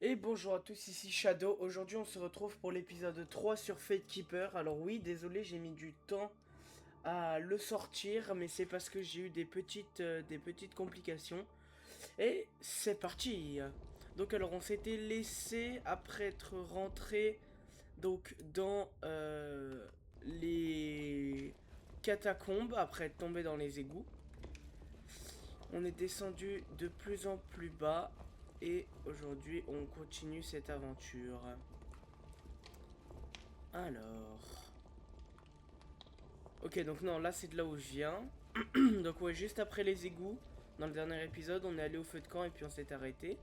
Et bonjour à tous, ici Shadow. Aujourd'hui on se retrouve pour l'épisode 3 sur Fate Keeper. Alors oui, désolé, j'ai mis du temps à le sortir, mais c'est parce que j'ai eu des petites complications. Et c'est parti. Donc alors on s'était laissé après être rentré donc dans les catacombes, après être tombé dans les égouts. On est descendu de plus en plus bas et aujourd'hui on continue cette aventure. Alors... Ok, donc non, là c'est de là où je viens. Donc ouais, juste après les égouts, dans le dernier épisode, on est allé au feu de camp et puis on s'est arrêté.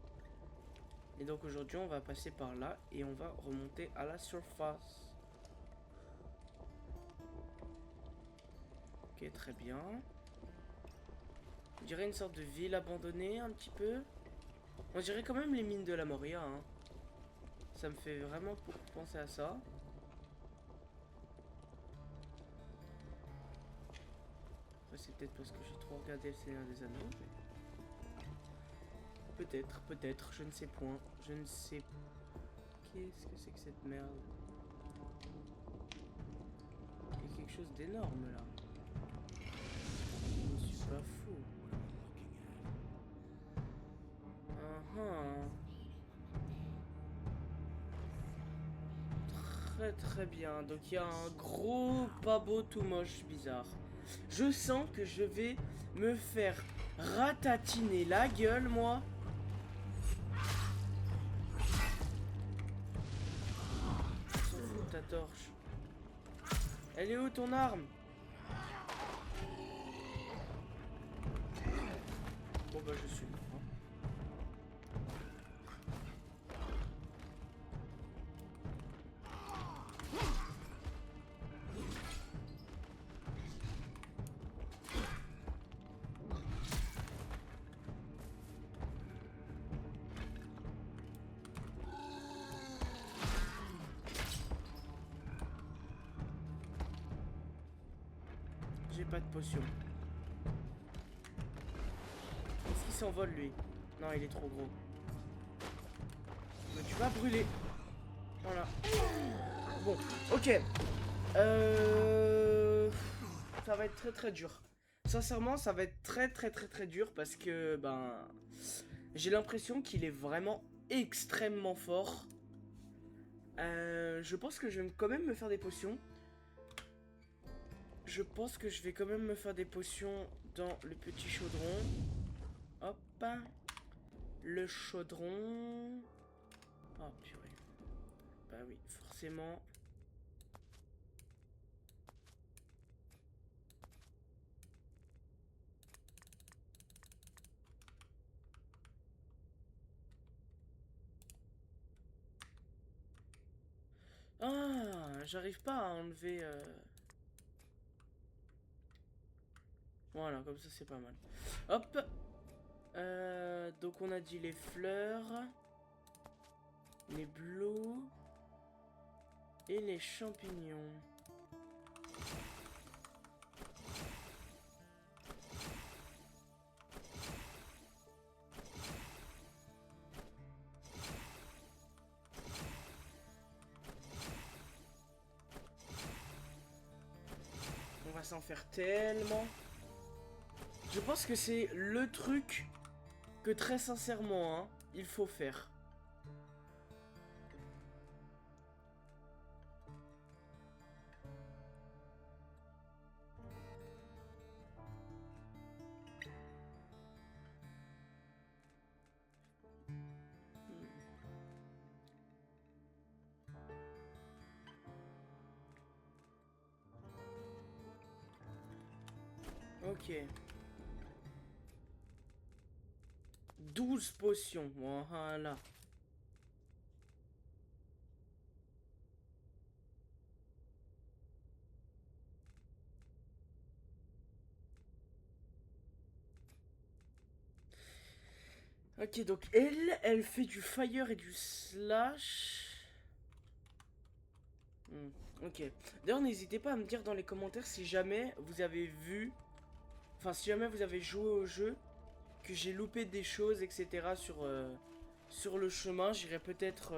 Et donc aujourd'hui on va passer par là et on va remonter à la surface. Ok, très bien. On dirait une sorte de ville abandonnée un petit peu. On dirait quand même les mines de la Moria, hein. Ça me fait vraiment beaucoup penser à ça. Après, c'est peut-être parce que j'ai trop regardé le Seigneur des Anneaux. Peut-être, je ne sais point. Je ne sais. Qu'est-ce que c'est que cette merde? Il y a quelque chose d'énorme là. Je suis pas fou. Uh-huh. Très bien. Donc il y a un gros pas beau tout moche bizarre. Je sens que je vais me faire ratatiner la gueule, moi. S'en fout de ta torche. Elle est où ton arme? Bon bah je suis mort, hein. J'ai pas de potion. Est-ce qu'il s'envole lui? Non, il est trop gros. Mais tu vas brûler. Voilà. Bon, ok. Ça va être très dur. Sincèrement, ça va être très dur parce que, ben... J'ai l'impression qu'il est vraiment extrêmement fort. Je pense que je vais quand même me faire des potions. Je pense que je vais quand même me faire des potions dans le petit chaudron. Hop. Le chaudron. Oh purée. Bah oui, forcément. Ah, j'arrive pas à enlever... Voilà, comme ça c'est pas mal. Hop. Donc on a dit les fleurs, les bleus et les champignons. On va s'en faire tellement. Je pense que c'est le truc que très sincèrement, hein, il faut faire. Ok. 12 potions, voilà. Ok, donc elle fait du fire et du slash. Ok. D'ailleurs, n'hésitez pas à me dire dans les commentaires si jamais vous avez vu... Enfin, si jamais vous avez joué au jeu, que j'ai loupé des choses, etc. sur sur le chemin, j'irai peut-être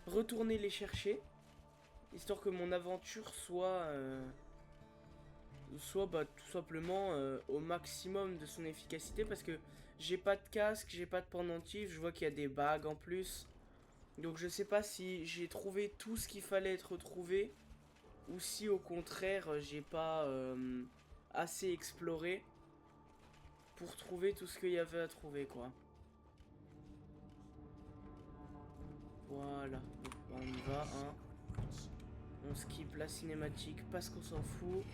retourner les chercher. Histoire que mon aventure soit bah, tout simplement au maximum de son efficacité. Parce que j'ai pas de casque, j'ai pas de pendentif, je vois qu'il y a des bagues en plus. Donc je sais pas si j'ai trouvé tout ce qu'il fallait être trouvé. Ou si au contraire j'ai pas assez exploré pour trouver tout ce qu'il y avait à trouver quoi. Voilà, donc, on y va hein. On skip la cinématique parce qu'on s'en fout.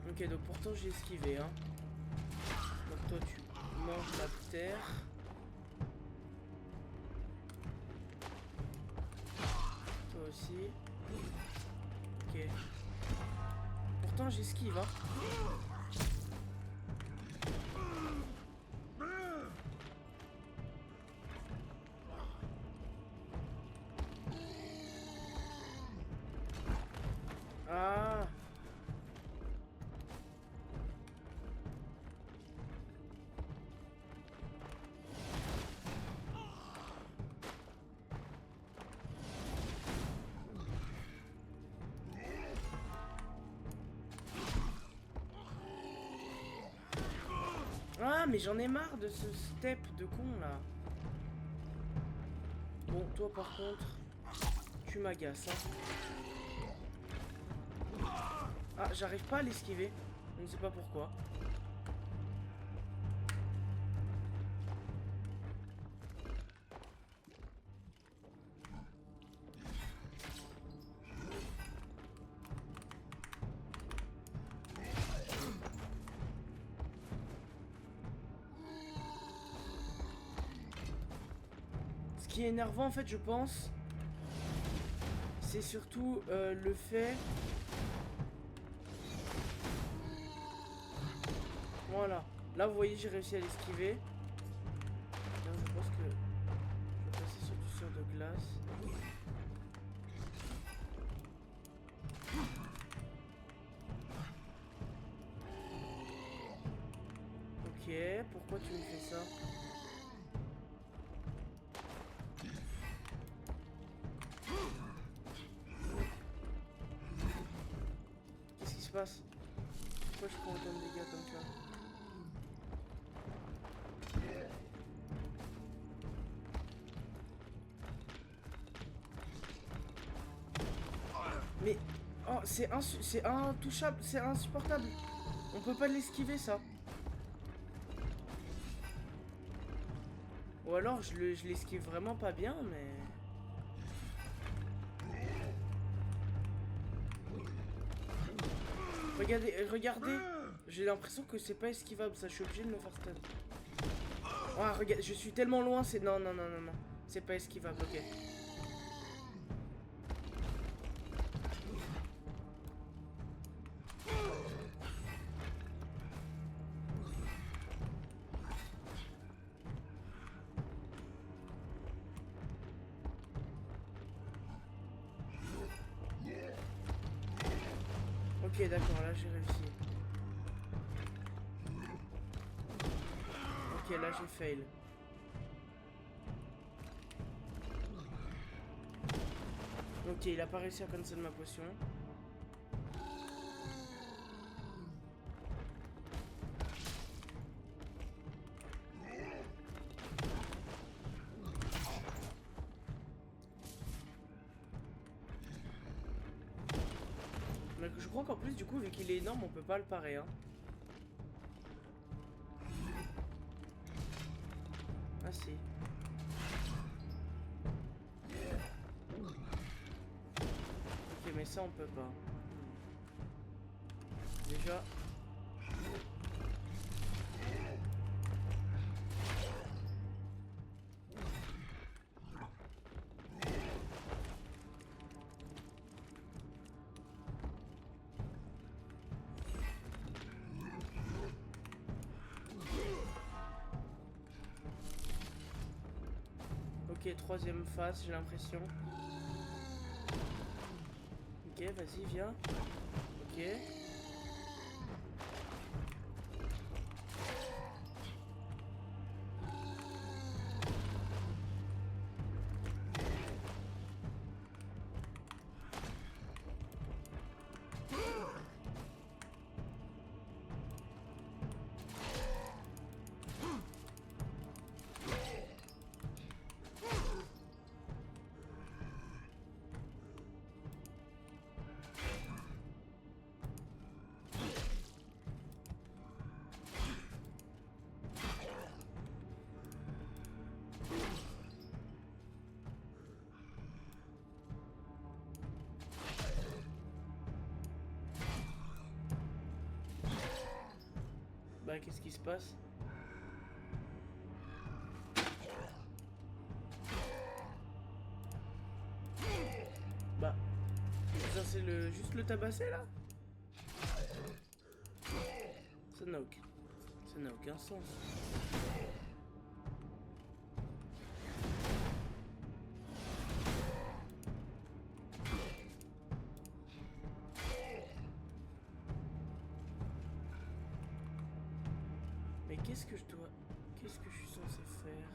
Ok, donc pourtant j'ai esquivé hein. Donc toi tu manges la terre. Toi aussi. Ok. Pourtant j'esquive hein. Ah. Ah mais j'en ai marre de ce step de con là. Bon toi par contre tu m'agaces hein. Ah j'arrive pas à l'esquiver. Je ne sais pas pourquoi. Ce qui est énervant en fait je pense, c'est surtout le fait... Voilà. Là vous voyez j'ai réussi à l'esquiver. Là je pense que je vais passer sur du sur de glace. Ok, pourquoi tu me fais ça? Qu'est-ce qui se passe? Pourquoi je prends autant de dégâts comme ça? Mais... Oh, c'est intouchable, c'est insupportable. On peut pas l'esquiver ça. Ou alors je l'esquive vraiment pas bien, mais... Regardez. J'ai l'impression que c'est pas esquivable, ça. Je suis obligé de me faire stun. Oh, regarde, je suis tellement loin, c'est... Non. C'est pas esquivable, ok. Ok, d'accord, là j'ai réussi. Ok, là j'ai fail. Ok, il a pas réussi à cancel ma potion. Mais je crois qu'en plus, du coup, vu qu'il est énorme, on peut pas le parer, hein. Ah si. Ok, mais ça on peut pas. Déjà. Ok, troisième phase, j'ai l'impression. Ok, vas-y, viens. Ok. Bah, qu'est-ce qui se passe? Bah, ça c'est juste le tabasser là? Ça n'a aucun sens. Mais qu'est-ce que je suis censé faire?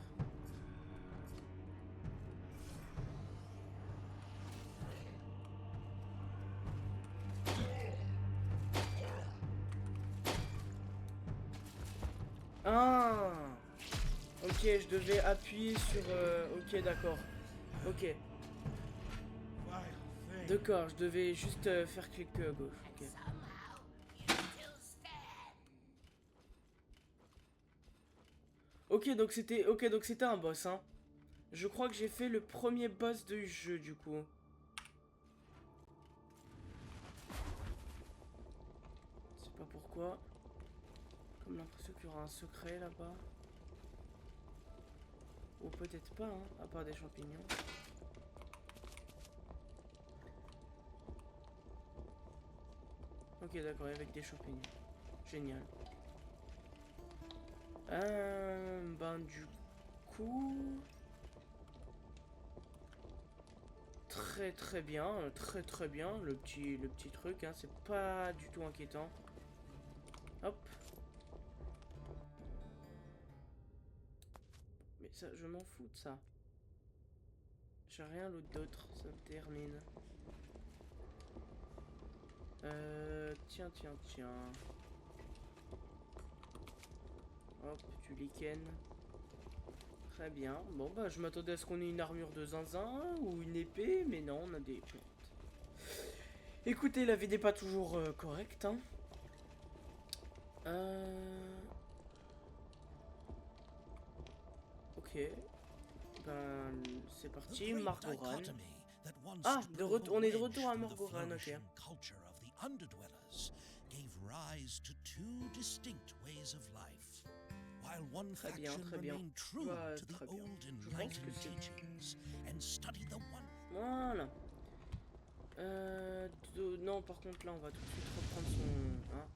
Ah! Ok, je devais appuyer sur... Ok, d'accord. Ok. D'accord, je devais juste faire clic à gauche. Ok. Ok, donc c'était un boss, hein. Je crois que j'ai fait le premier boss du jeu, du coup. Je sais pas pourquoi. Comme l'impression qu'il y aura un secret là-bas. Ou peut-être pas, hein, à part des champignons. Ok, d'accord, avec des champignons. Génial. Ben du coup... Très bien, très bien, le petit truc, hein, c'est pas du tout inquiétant. Hop. Mais ça, je m'en fous de ça. J'ai rien d'autre, ça me termine. Tiens. Hop, tu lichen. Très bien. Bon, bah, je m'attendais à ce qu'on ait une armure de zinzin ou une épée, mais non, on a des plantes. Écoutez, la vie n'est pas toujours correcte, hein. Ok. Ben, c'est parti, Margoran. Ah, on est de retour à Margoran, ok. Très bien. Bah, très bien. Je pense que c'est... Voilà. Non, par contre, là, on va tout de suite reprendre son... Hein,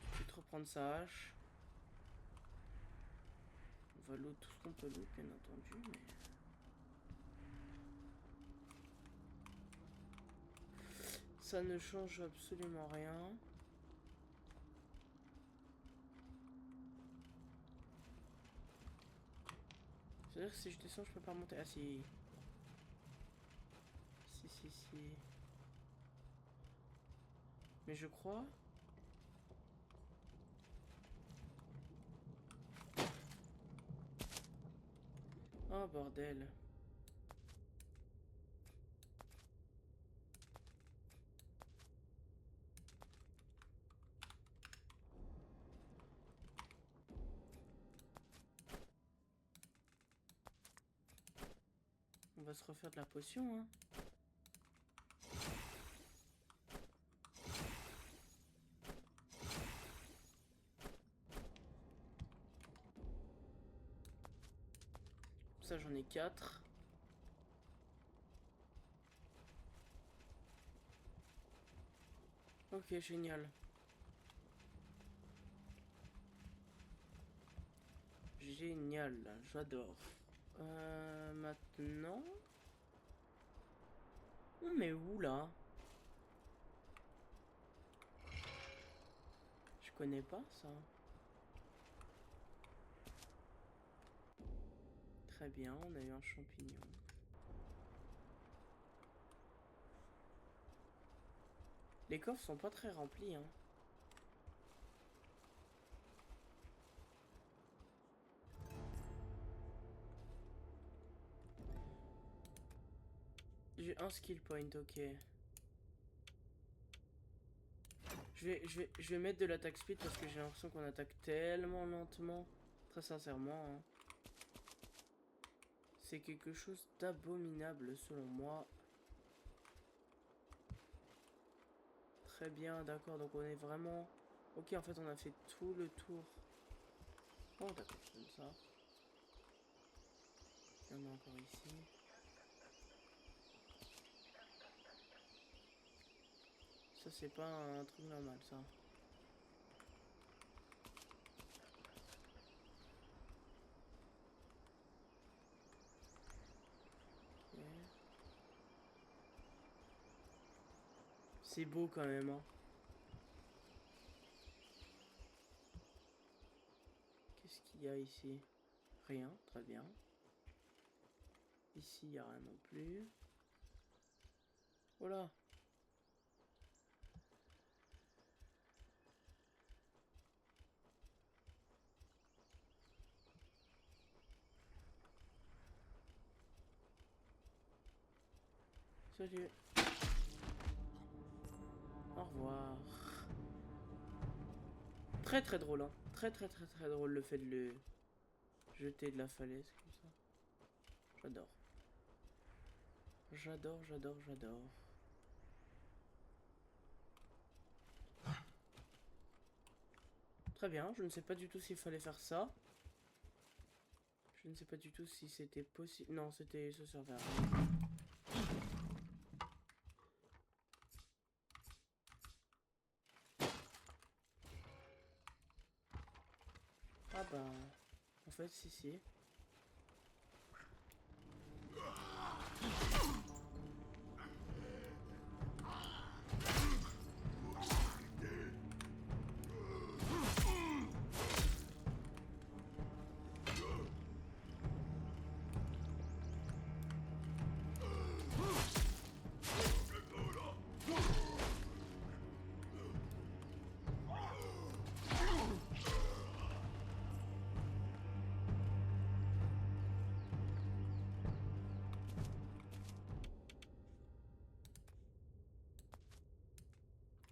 tout de suite reprendre sa hache. On va loot tout ce qu'on peut loot, bien entendu, mais... Ça ne change absolument rien. C'est-à-dire que si je descends, je peux pas remonter. Ah si. Si. Mais je crois... Oh bordel. On va se refaire de la potion, hein. Ça, j'en ai 4. Ok, génial. Génial, j'adore. Maintenant... On met où, là? Je connais pas, ça. Très bien, on a eu un champignon. Les coffres sont pas très remplis, hein. J'ai un skill point, ok. Je vais mettre de l'attaque speed parce que j'ai l'impression qu'on attaque tellement lentement. Très sincèrement, hein. C'est quelque chose d'abominable selon moi. Très bien, d'accord, donc on est vraiment... Ok, en fait on a fait tout le tour Oh d'accord, je donne ça. Il y en a encore ici. Ça c'est pas un truc normal ça. Ok. C'est beau quand même, hein. Qu'est-ce qu'il y a ici? Rien, très bien. Ici, il n'y a rien non plus. Voilà. Salut. Au revoir. Très très drôle, hein. Très très très très drôle le fait de le jeter de la falaise comme ça. J'adore. J'adore, j'adore, j'adore. Très bien, je ne sais pas du tout s'il fallait faire ça. Je ne sais pas du tout si c'était possible. Non, c'était... ça servait à rien. Ah bah... En fait, si, si.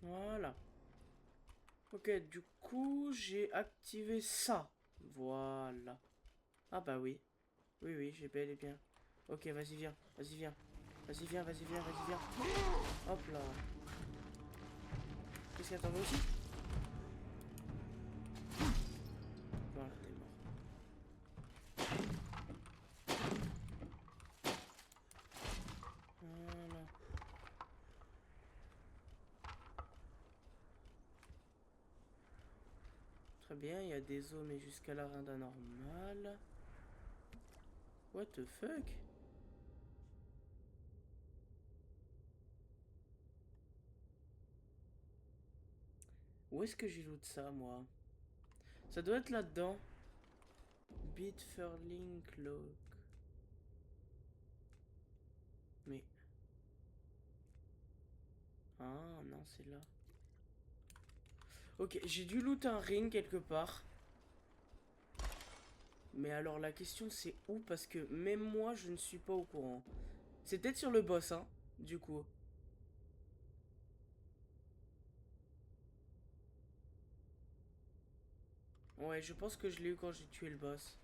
Voilà. Ok, du coup, j'ai activé ça. Voilà. Ah bah oui. Oui, oui, j'ai bel et bien. Ok, vas-y, viens. Vas-y, viens. Vas-y, viens, vas-y, viens, vas-y, viens. Hop là. Qu'est-ce qu'il y a, t'en veux aussi? Voilà, t'es mort. Voilà. Très bien, il y a des os, mais jusqu'à là, rien d'anormal. What the fuck? Où est-ce que j'ai loot ça, moi? Ça doit être là-dedans. Bitfurling Cloak. Mais... Ah, non, c'est là. Ok, j'ai dû loot un ring quelque part. Mais alors, la question, c'est où? Parce que même moi, je ne suis pas au courant. C'est peut-être sur le boss, hein, du coup. Ouais, je pense que je l'ai eu quand j'ai tué le boss.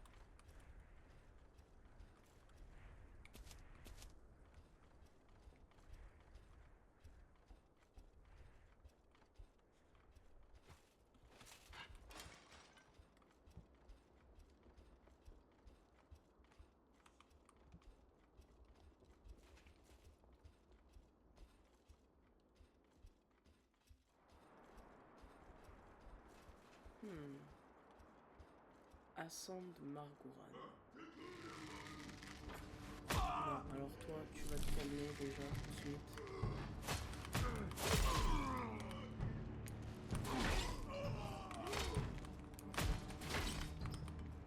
Hmm. Ascend Margouran. Non, alors toi, tu vas te calmer déjà tout de suite.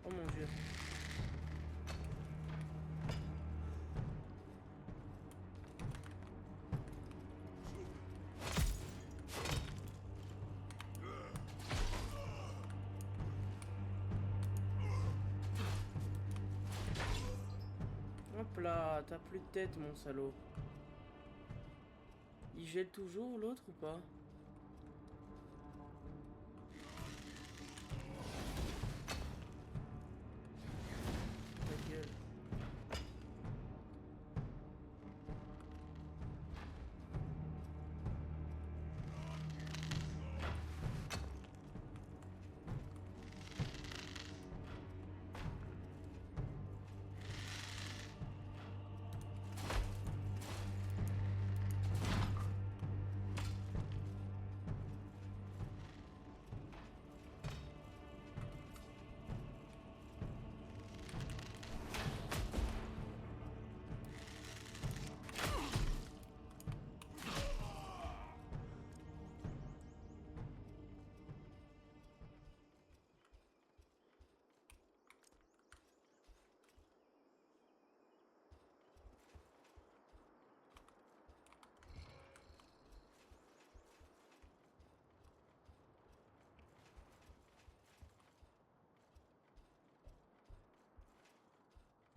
Oh mon dieu. Hop là, t'as plus de tête, mon salaud. Il gèle toujours l'autre ou pas? Ta gueule.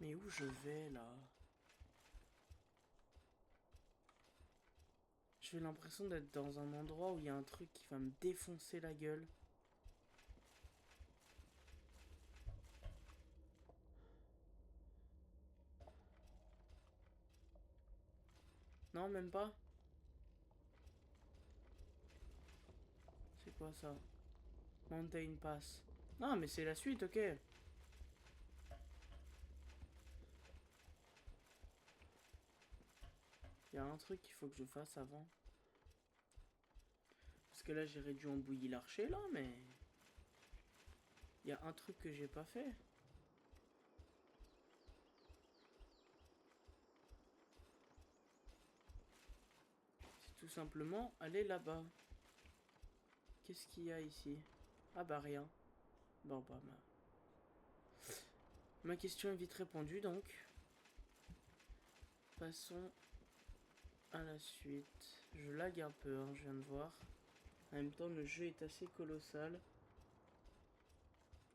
Mais où je vais là? J'ai l'impression d'être dans un endroit où il y a un truc qui va me défoncer la gueule. Non, même pas. C'est quoi ça? Mountain Pass. Ah, mais c'est la suite, ok. Il y a un truc qu'il faut que je fasse avant. Parce que là, j'ai réduit en bouillie l'archer, là, mais... Il y a un truc que j'ai pas fait. C'est tout simplement aller là-bas. Qu'est-ce qu'il y a ici? Ah bah rien. Bon bah ma question est vite répondue donc. Passons à la suite. Je lag un peu, hein, je viens de voir. En même temps, le jeu est assez colossal.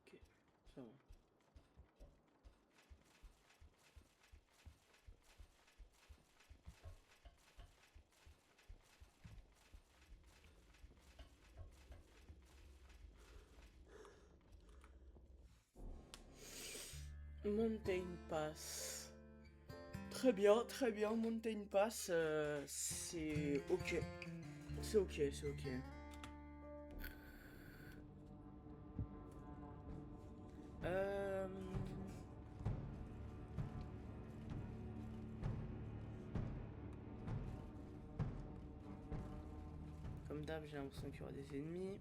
Ok, ça va. Mountain Pass. Très bien, Mountain Pass, c'est ok. C'est ok, c'est ok. Comme d'hab, j'ai l'impression qu'il y aura des ennemis.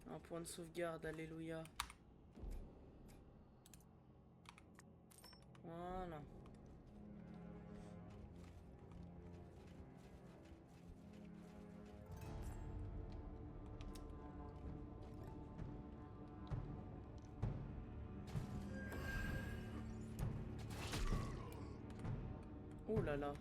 Un point de sauvegarde, alléluia. Voilà. Oh là là.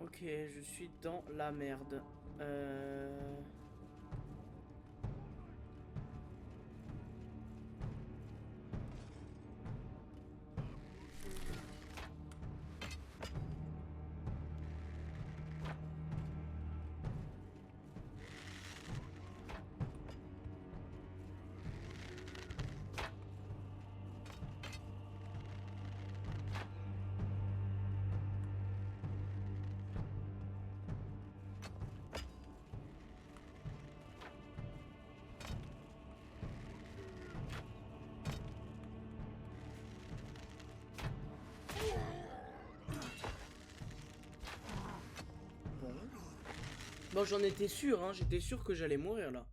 Ok, je suis dans la merde. Bon, j'en étais sûr, hein, j'étais sûr que j'allais mourir là.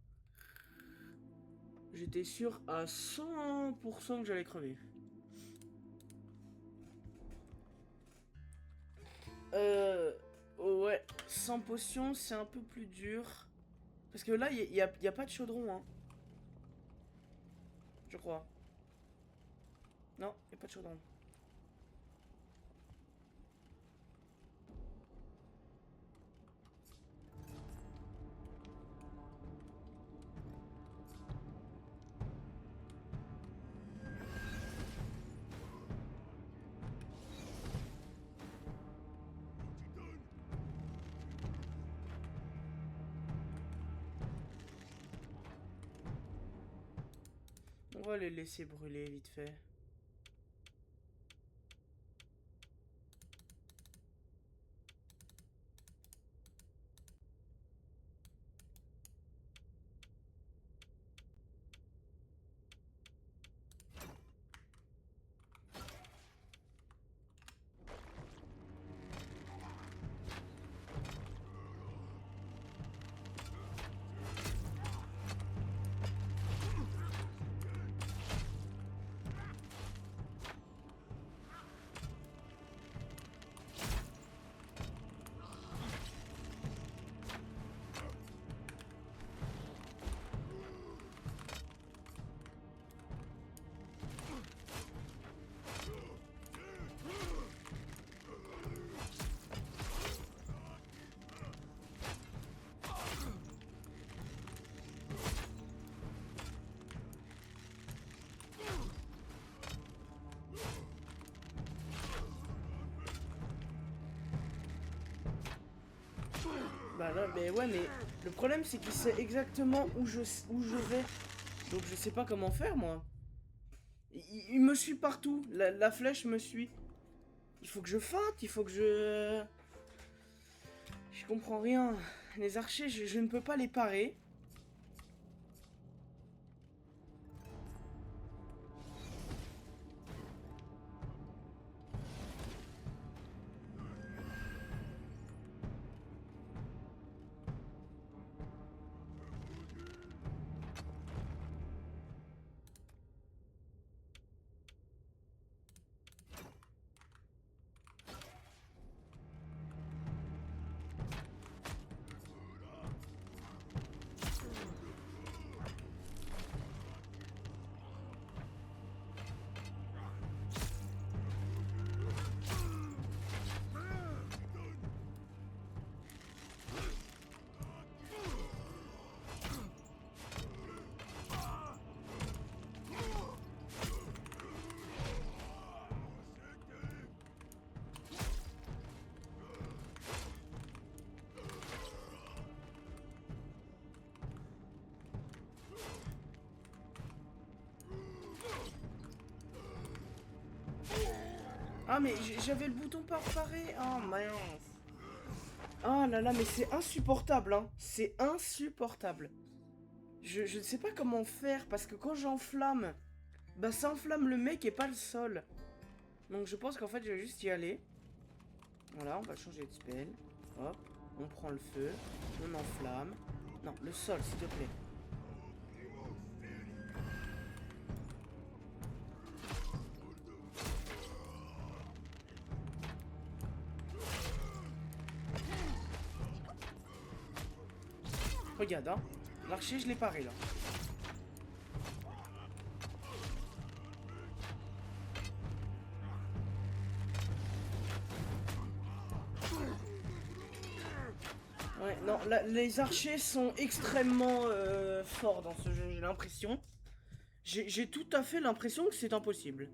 J'étais sûr à 100% que j'allais crever. Ouais, sans potion, c'est un peu plus dur. Parce que là, il y a pas de chaudron, hein. Je crois. Non, il a pas de chaudron. On va les laisser brûler vite fait. Bah là, mais ouais, mais le problème c'est qu'il sait exactement où je vais. Donc je sais pas comment faire, moi. Il me suit partout. La flèche me suit. Il faut que je feinte, il faut que je... Je comprends rien. Les archers, je ne peux pas les parer. Ah mais j'avais le bouton pas parer. Oh mince. Oh là là, mais c'est insupportable, hein. C'est insupportable. Je ne sais pas comment faire, parce que quand j'enflamme, bah ça enflamme le mec et pas le sol. Donc je pense qu'en fait je vais juste y aller. Voilà, on va changer de spell. Hop, on prend le feu, on enflamme. Non, le sol, s'il te plaît. Regarde, hein. L'archer, je l'ai paré, là. Ouais, non, les archers sont extrêmement forts dans ce jeu, j'ai l'impression. J'ai tout à fait l'impression que c'est impossible.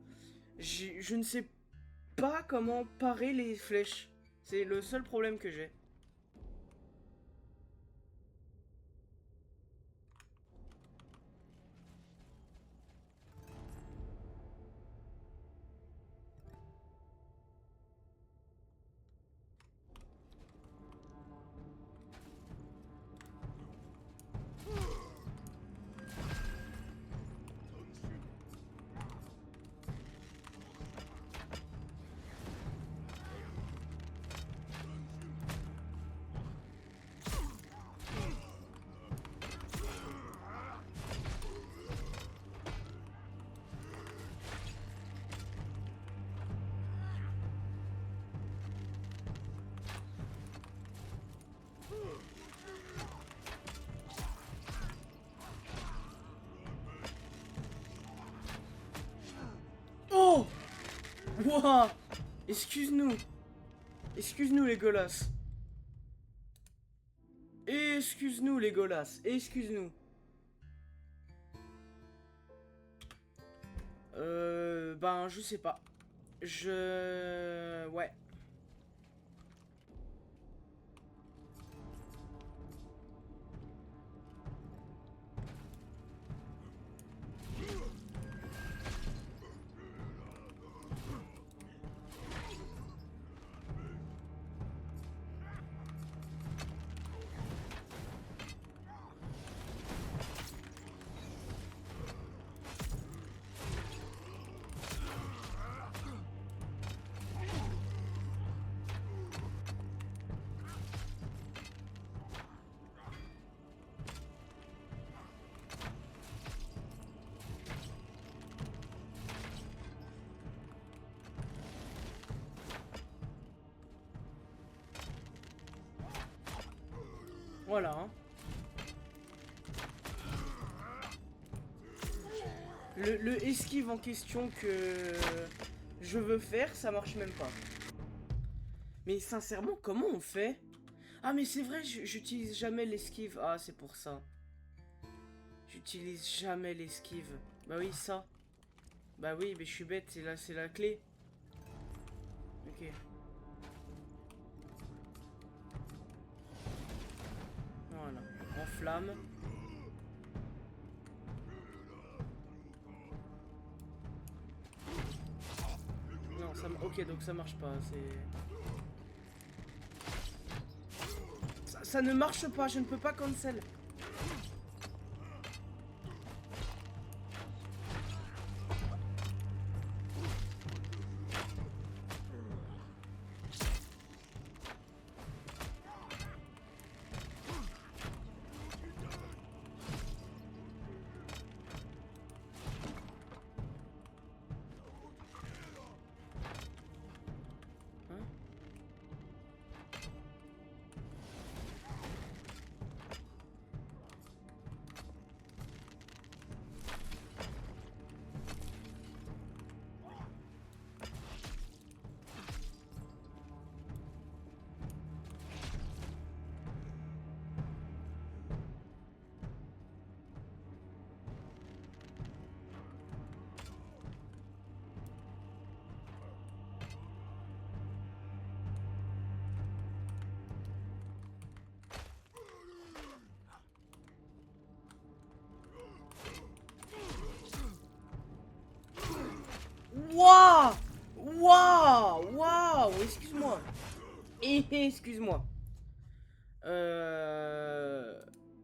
Je ne sais pas comment parer les flèches. C'est le seul problème que j'ai. Wouah! Excuse-nous. Excuse-nous, Legolas. Excuse-nous, Legolas. Excuse-nous. Ben, je sais pas. Ouais. Voilà. Hein. Le esquive en question que je veux faire, ça marche même pas. Mais sincèrement, comment on fait? Ah mais c'est vrai, j'utilise jamais l'esquive. Ah c'est pour ça. J'utilise jamais l'esquive. Bah oui, ça. Bah oui, mais je suis bête, c'est la clé. Ok. Voilà. En flamme. Non, ça... Ok, donc ça marche pas, ça ne marche pas, je ne peux pas cancel. Waouh! Waouh! Waouh! Excuse-moi. Excuse-moi.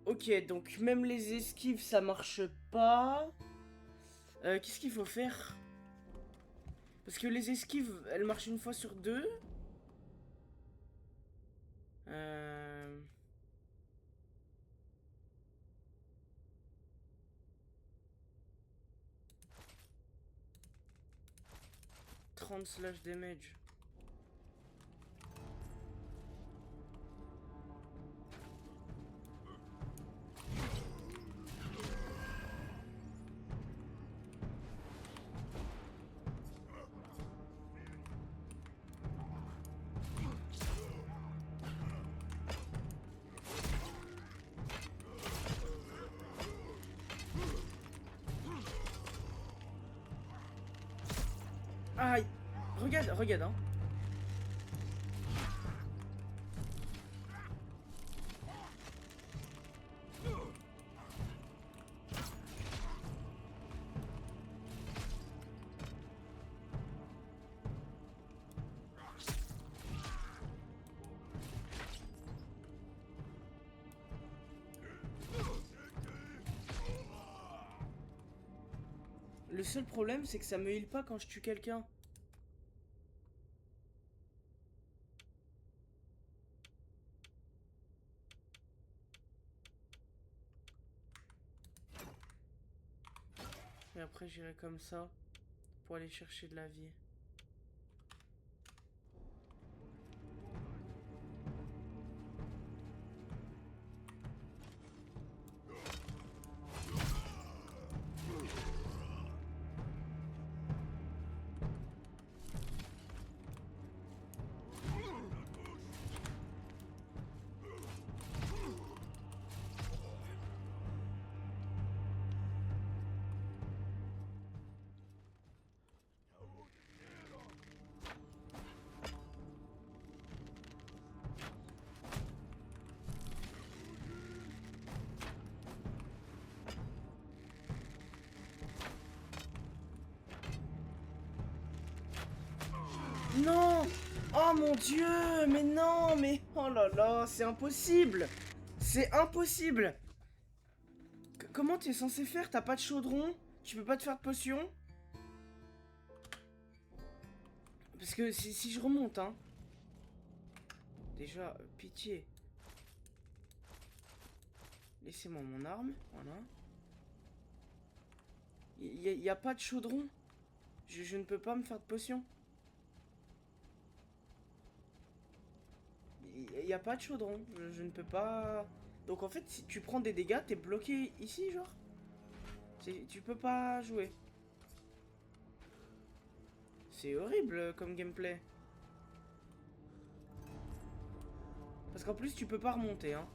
Ok, donc même les esquives, ça marche pas. Qu'est-ce qu'il faut faire? Parce que les esquives, elles marchent une fois sur deux. Euh... 30 slash damage. Aïe! Regarde, regarde, hein. Le seul problème, c'est que ça me heal pas quand je tue quelqu'un. Et après, j'irai comme ça pour aller chercher de la vie. Non! Oh mon dieu! Mais non! Mais... Oh là là! C'est impossible! C'est impossible! Comment tu es censé faire? T'as pas de chaudron? Tu peux pas te faire de potion? Parce que si je remonte, hein... Déjà, pitié. Laissez-moi mon arme, voilà. Il y a pas de chaudron. Je ne peux pas me faire de potion. Il y a pas de chaudron. Je ne peux pas... Donc en fait, si tu prends des dégâts, t'es bloqué ici, genre. Tu peux pas jouer. C'est horrible comme gameplay. Parce qu'en plus, tu peux pas remonter, hein.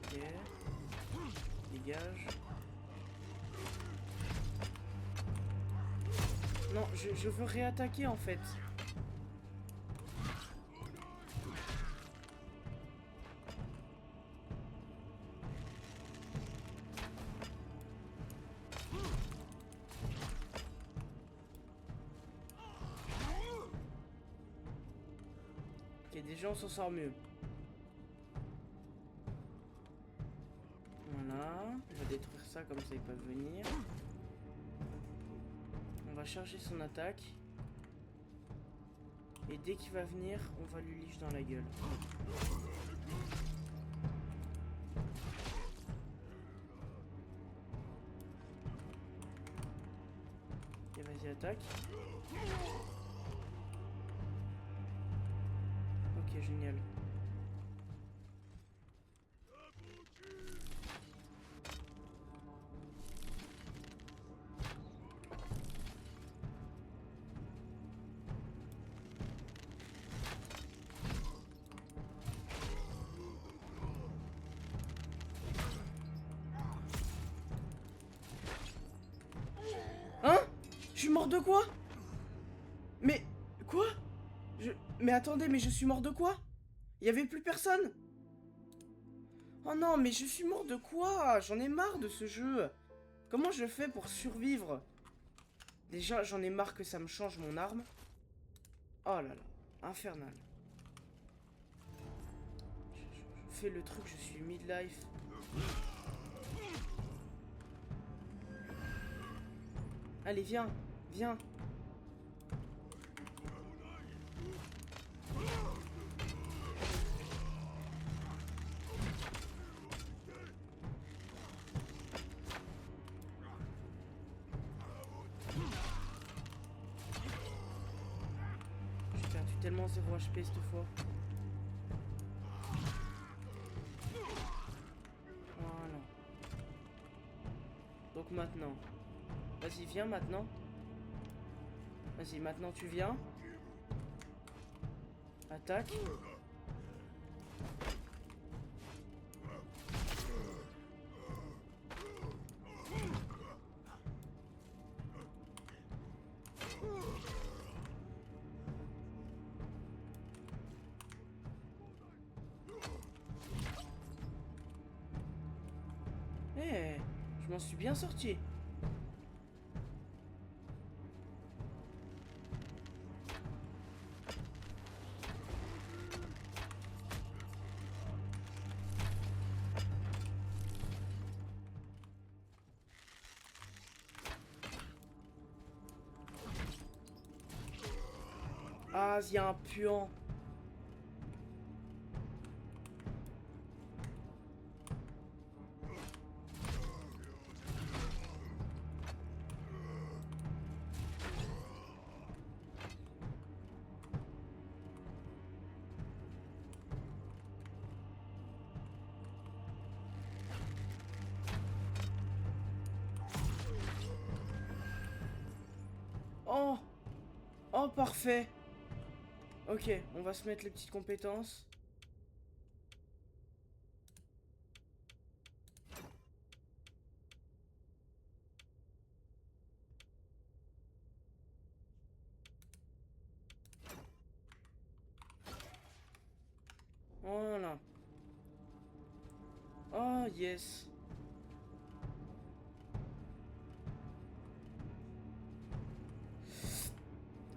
Ok. Dégage. Non, je veux réattaquer en fait. Ok, déjà on s'en sort mieux. Voilà. On va détruire ça comme ça ils peuvent venir. On va charger son attaque. Et dès qu'il va venir, on va lui liche dans la gueule. Et vas-y, attaque. Ok, génial. Hein? Je suis mort de quoi? Mais... Quoi? Mais attendez, mais je suis mort de quoi? Il y avait plus personne? Oh non, mais je suis mort de quoi? J'en ai marre de ce jeu. Comment je fais pour survivre? Déjà, j'en ai marre que ça me change mon arme. Oh là là, infernal. Je fais le truc, je suis midlife. Allez, viens, viens. J'ai perdu tellement 0 HP cette fois. Voilà. Donc maintenant. Vas-y, viens maintenant. Vas-y, maintenant tu viens. Attaque. Eh, je m'en suis bien sorti. Ah, il y a un puant. Oh, oh, parfait. Ok, on va se mettre les petites compétences. Ah, yes.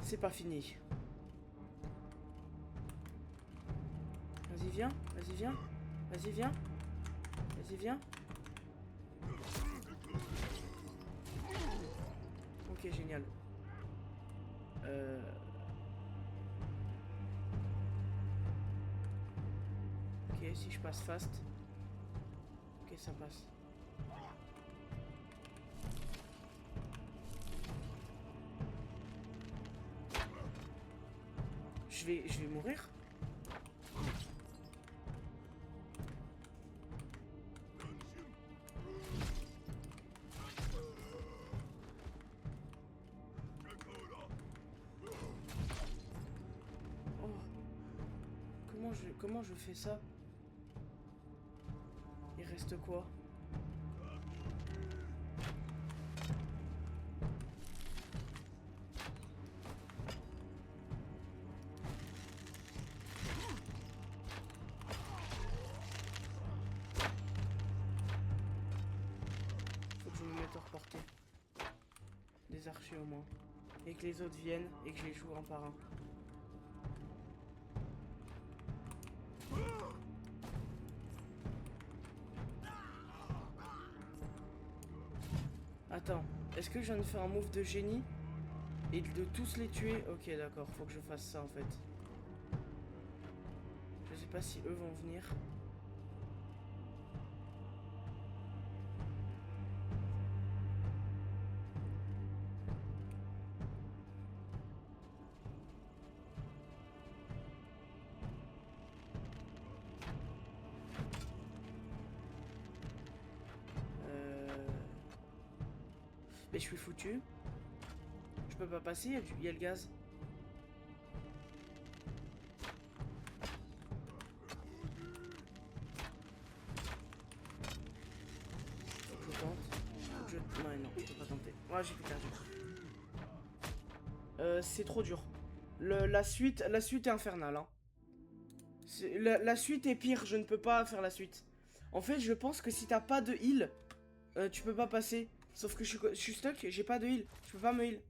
C'est pas fini. Vas-y, viens. Vas-y, viens. Vas-y, viens. Vas-y, viens. Ok, génial. Ok, si je passe fast. Ok, ça passe. Je vais mourir. Oh. Comment je fais ça? Il reste quoi? Faut que je me mette hors portée. Des archers au moins. Et que les autres viennent et que je les joue un par un. Attends, est-ce que je viens de faire un move de génie et de tous les tuer? Ok, d'accord, faut que je fasse ça en fait. Je sais pas si eux vont venir. Mais je suis foutu. Je peux pas passer, il y a le gaz. Faut que je tente. Faut que je... non, je peux pas tenter. Ouais, j'ai perdu. C'est trop dur. La suite est infernale. Hein. La suite est pire, je ne peux pas faire la suite. En fait, je pense que si t'as pas de heal, tu peux pas passer. Sauf que je suis stuck, j'ai pas de heal. Je peux pas me heal.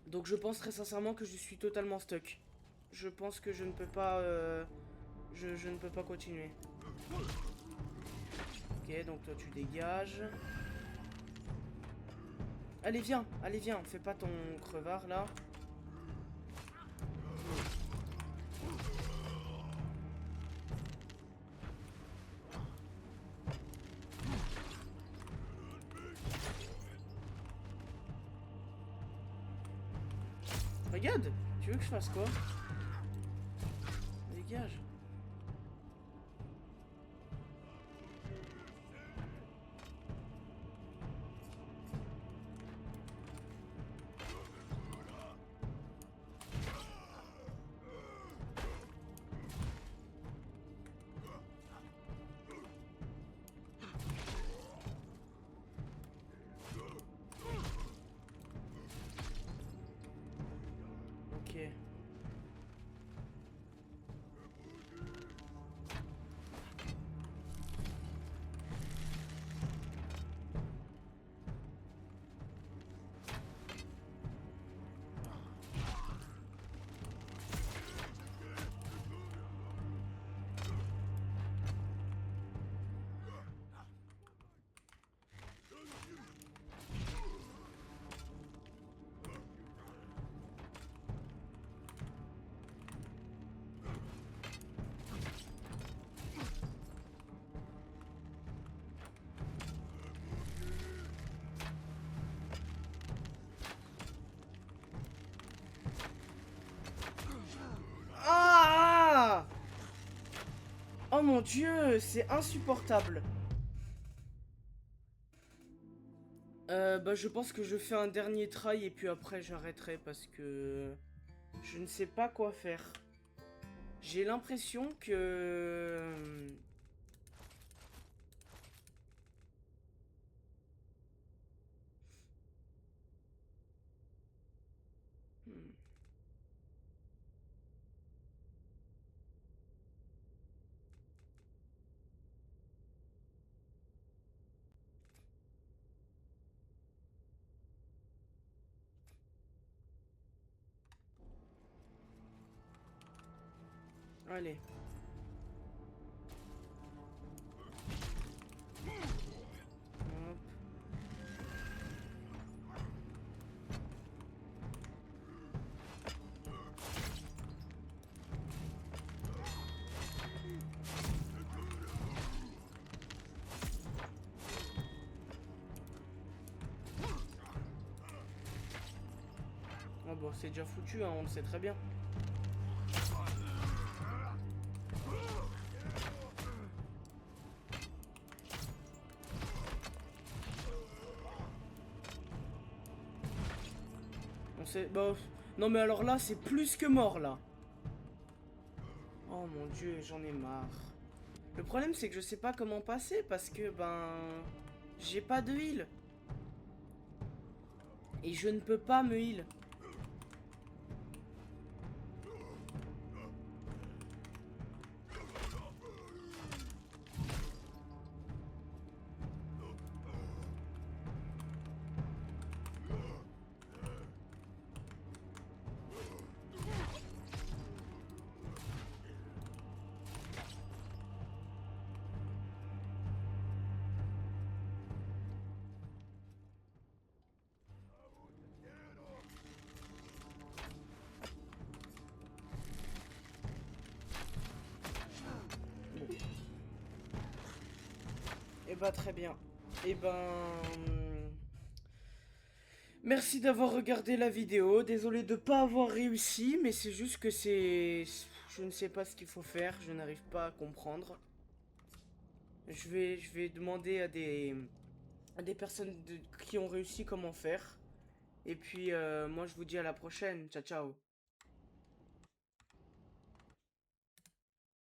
Donc je pense très sincèrement que je suis totalement stuck. Je pense que je ne peux pas... je ne peux pas continuer. Ok, donc toi tu dégages. Allez viens, fais pas ton crevard là. Regarde, tu veux que je fasse quoi? Dégage. Ok. Ah! Oh mon dieu, c'est insupportable. Bah je pense que je fais un dernier try et puis après j'arrêterai parce que je ne sais pas quoi faire. J'ai l'impression que... Hmm. Allez. Hop. Oh bon, c'est déjà foutu, hein, on le sait très bien. On sait... Bah, non mais alors là, c'est plus que mort, là. Oh mon dieu, j'en ai marre. Le problème, c'est que je sais pas comment passer, parce que, ben... j'ai pas de heal. Et je ne peux pas me heal. Eh bah très bien. Eh ben... Merci d'avoir regardé la vidéo. Désolé de pas avoir réussi, mais c'est juste que c'est... Je ne sais pas ce qu'il faut faire, je n'arrive pas à comprendre. Je vais demander à des personnes qui ont réussi comment faire. Et puis, moi je vous dis à la prochaine. Ciao, ciao.